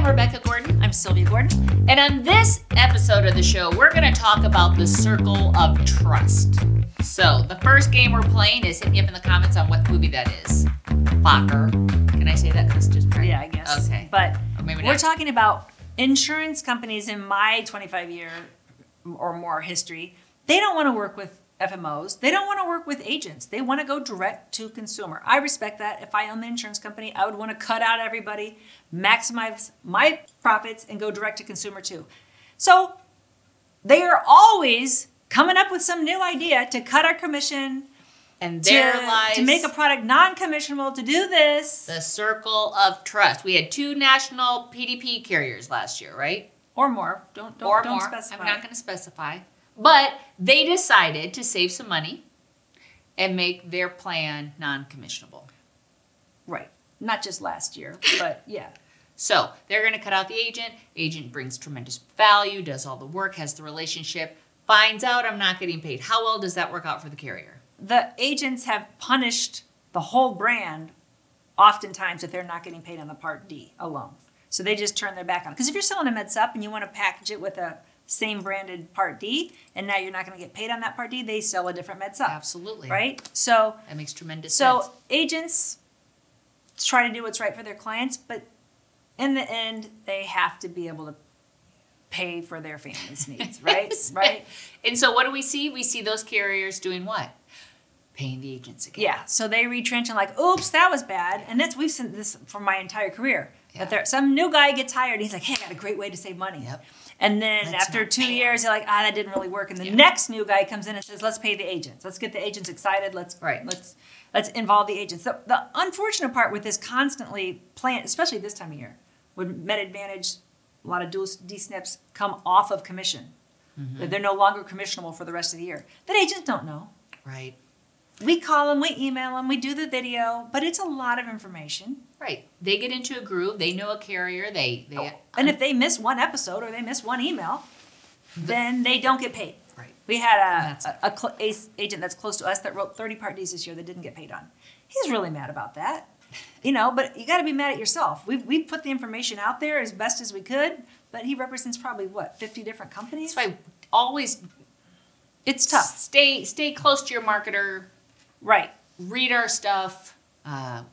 I'm Rebecca Gordon. I'm Sylvia Gordon. And on this episode of the show, we're going to talk about the circle of trust. So the first game we're playing is hit me up in the comments on what movie that is. Fokker. Can I say that? Because just yeah, I guess. Okay. But maybe we're not. talking about insurance companies in my 25-year or more history. They don't want to work with FMOs. They don't want to work with agents. They want to go direct to consumer. I respect that. If I owned the insurance company, I would want to cut out everybody, maximize my profits, and go direct to consumer too. So they are always coming up with some new idea to cut our commission, and there lies to make a product non-commissionable, to do this. the circle of trust. We had 2 national PDP carriers last year, right? Or more. Don't specify. I'm not going to specify. But they decided to save some money and make their plan non-commissionable. Right. Not just last year, but yeah. So they're going to cut out the agent. Agent brings tremendous value, does all the work, has the relationship, finds out I'm not getting paid. How well does that work out for the carrier? The agents have punished the whole brand oftentimes if they're not getting paid on the Part D alone. So they just turn their back on it. Because if you're selling a MedSup and you want to package it with a same branded Part D, and now you're not going to get paid on that Part D, they sell a different MedSup. Absolutely. Right? So that makes tremendous sense. So agents try to do what's right for their clients, but in the end, they have to be able to pay for their family's needs, right? Right? And so what do we see? We see those carriers doing what? Paying the agents again. Yeah. So they retrench and like, oops, that was bad. And we've seen this for my entire career. Yeah. That some new guy gets hired and he's like, hey, I got a great way to save money. Yep. And then after 2 years, they're like, that didn't really work. And the next new guy comes in and says, let's pay the agents. Let's get the agents excited. Let's involve the agents. The unfortunate part with this constantly playing, especially this time of year, when MedAdvantage, a lot of dual D-SNPs come off of commission. Mm-hmm. They're no longer commissionable for the rest of the year. But agents don't know. Right. We call them, we email them, we do the video, but it's a lot of information. Right. They get into a groove. They know a carrier. And if they miss one episode or they miss one email, then they don't get paid. Right. We had a agent that's close to us that wrote 30 Part Ds this year that didn't get paid on. He's really mad about that. But you got to be mad at yourself. We put the information out there as best as we could, but he represents probably, 50 different companies? That's why always... It's tough. Stay close to your marketer. Right. Read our stuff.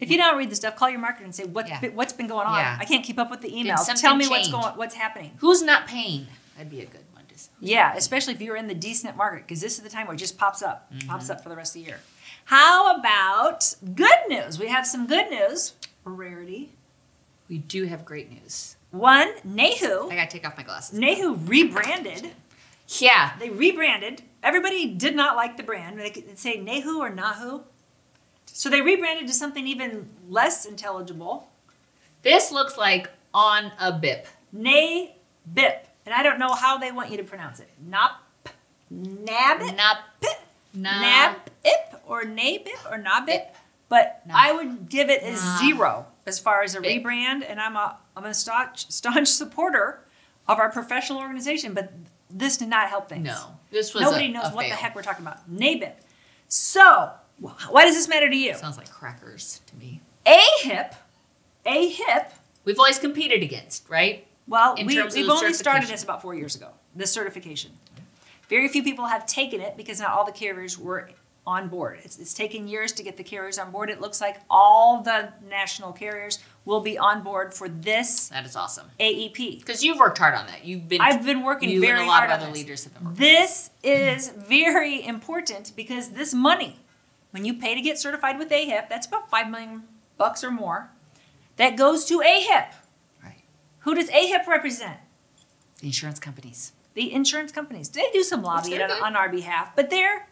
If you don't read the stuff, call your marketer and say, what's been going on? Yeah. I can't keep up with the emails. Tell me what's happening. Who's not paying? That'd be a good one to say. Yeah, especially if you're in the D-SNP market, because this is the time where it just pops up. Mm-hmm. Pops up for the rest of the year. How about good news? We have some good news. A rarity. We do have great news. One, NAHU. I got to take off my glasses. NAHU rebranded. Yeah. They rebranded. Everybody did not like the brand. They could say NAHU or NAHU. So they rebranded to something even less intelligible. This looks like on a BIP. NABIP. And I don't know how they want you to pronounce it. NABIP? NABIP or NABIP or NABIP. But I would give it a 0 as far as a rebrand. And I'm a staunch supporter of our professional organization. But this did not help things. No. This was Nobody knows what the heck we're talking about. NABIP. So, why does this matter to you? Sounds like crackers to me. AHIP. We've always competed against, right? Well, we've only started this about 4 years ago, this certification. Very few people have taken it because not all the carriers were on board. It's taken years to get the carriers on board. It looks like all the national carriers will be on board for this. That is awesome. AEP. Because you've worked hard on that. I've been working very hard on this. You and a lot of other leaders have been working. This is very important because this money, when you pay to get certified with AHIP, that's about $5 million or more. That goes to AHIP. Right. Who does AHIP represent? The insurance companies. The insurance companies. They do some lobbying on our behalf, but they're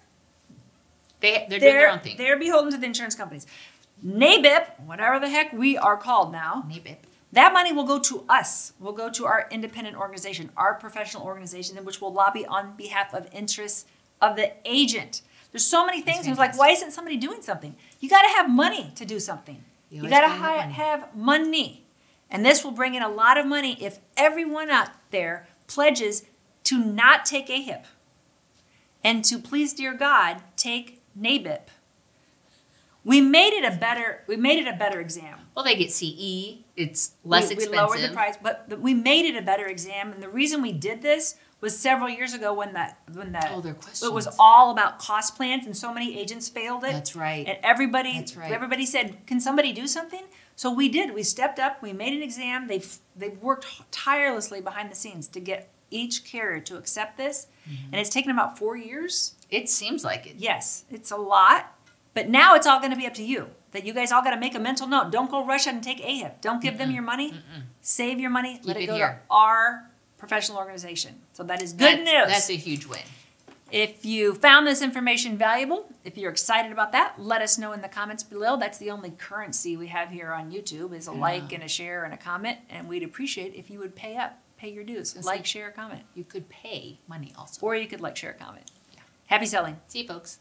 doing their own thing. They're beholden to the insurance companies. NABIP, whatever the heck we are called now, NABIP. That money will go to us. Will go to our independent organization, our professional organization, which will lobby on behalf of interests of the agent. There's so many things. It's like, why isn't somebody doing something? You got to have money to do something. You got to have money. And this will bring in a lot of money if everyone out there pledges to not take AHIP and to, please dear God, take NABIP. We made it a better exam. Well, they get CE, it's less expensive. We lowered the price, but we made it a better exam. And the reason we did this was several years ago when their questions. It was all about cost plans, and so many agents failed it. That's right. And everybody said, "Can somebody do something?" So we did. We stepped up. We made an exam. They've worked tirelessly behind the scenes to get each carrier to accept this, and it's taken about 4 years. It seems like it. Yes, it's a lot, but now it's all going to be up to you. That you guys all got to make a mental note. Don't go rush out and take AHIP. Don't give them your money. Save your money. Let it go to our professional organization. So that is good news. That's a huge win. If you found this information valuable, if you're excited about that, let us know in the comments below. That's the only currency we have here on YouTube is a like and a share and a comment, and we'd appreciate if you would pay your dues. Like, share, comment. You could pay money also. Or you could like, share, comment. Yeah. Happy selling. See you, folks.